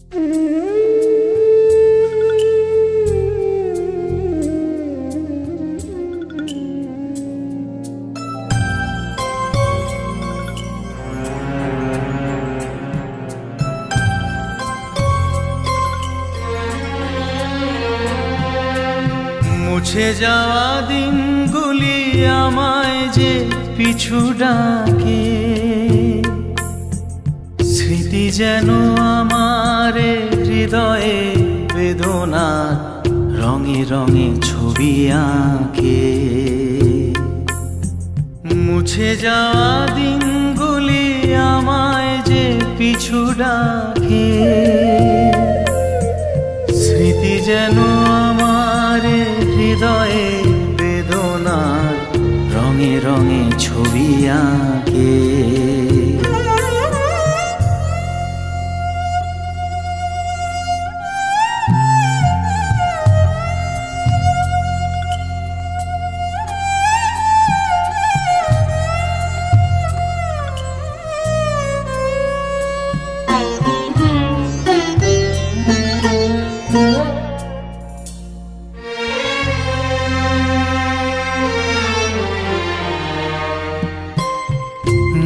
মুছে যাওয়া দিনগুলি আমায় যে পিছু ডাকে, স্মৃতি যেন আমার হৃদয়ে বেদনার রঙে রঙে ছবি আঁকে। মুছে যাওয়া দিনগুলি আমায় যে পিছু ডাকে, স্মৃতি যেন আমার হৃদয়ে বেদনার রঙে রঙে ছবি আঁকে।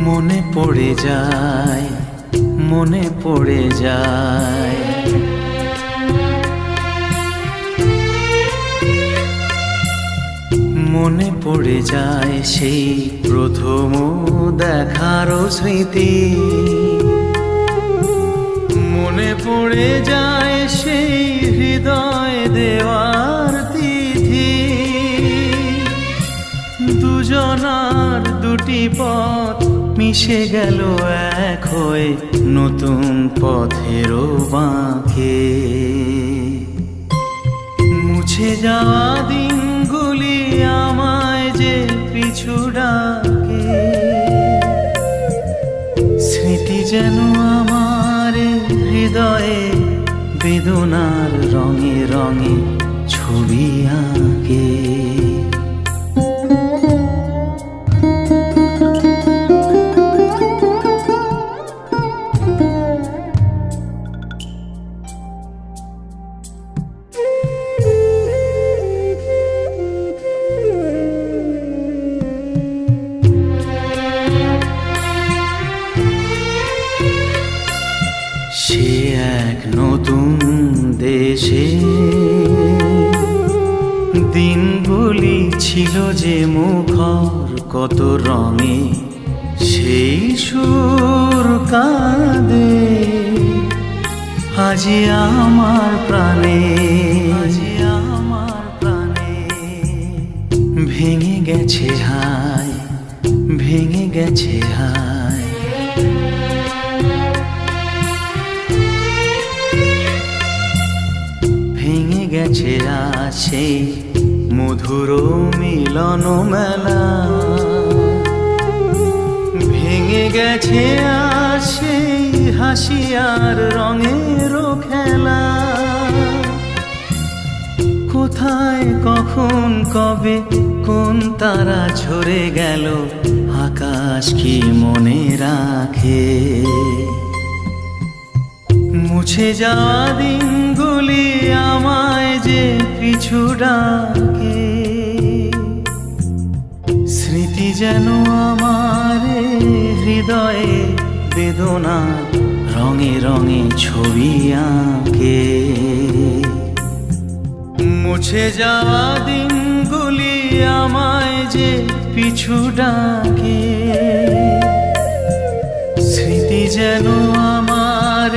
মনে পড়ে যায়, মনে পড়ে যায়, মনে পড়ে যায় সেই প্রথম দেখার স্মৃতি। মনে পড়ে যায় সেই হৃদয় দেওয়ার তিথি। দুজনার দুটি পথ মিশে গেল এক হয়ে নতুন পথেরও বাঁকে। মুছে যাওয়া দিনগুলি আমায় যে পিছু ডাকে, স্মৃতি যেন আমার হৃদয়ে বেদনার রঙে রঙে ছবি আঁকে। সে এক নতুন দেশে দিনগুলি ছিল যে মুখর কত রঙে, সেই সুর কাঁদে আজি আমার প্রাণে, আজি আমার প্রাণে। ভেঙে গেছে হায়, ভেঙে গেছে হায়, ভেঙে গেছে আছে মধুর মিলন মেলা। ভেঙে গেছে আছে হাসি আর রঙের খেলা। কোথায় কখন কবে কোন তারা ঝরে গেল, আকাশ কি মনে রাখে। মুছে যাওয়া দিনগুলি আমায় যে পিছু ডাকে, স্মৃতি যেন আমার হৃদয়ে বেদনা রঙে রঙে ছবি আঁকে। মুছে যাওয়া দিনগুলি আমায় যে পিছু ডাকে, স্মৃতি যেন আমার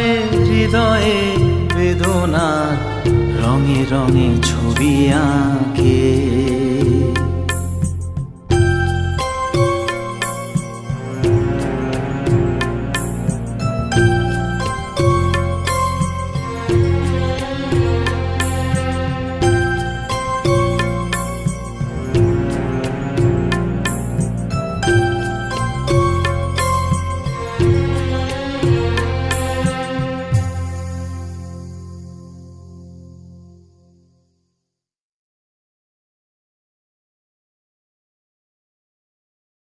হৃদয়ে বেদনার রঙে রঙে ছবি আঁকে।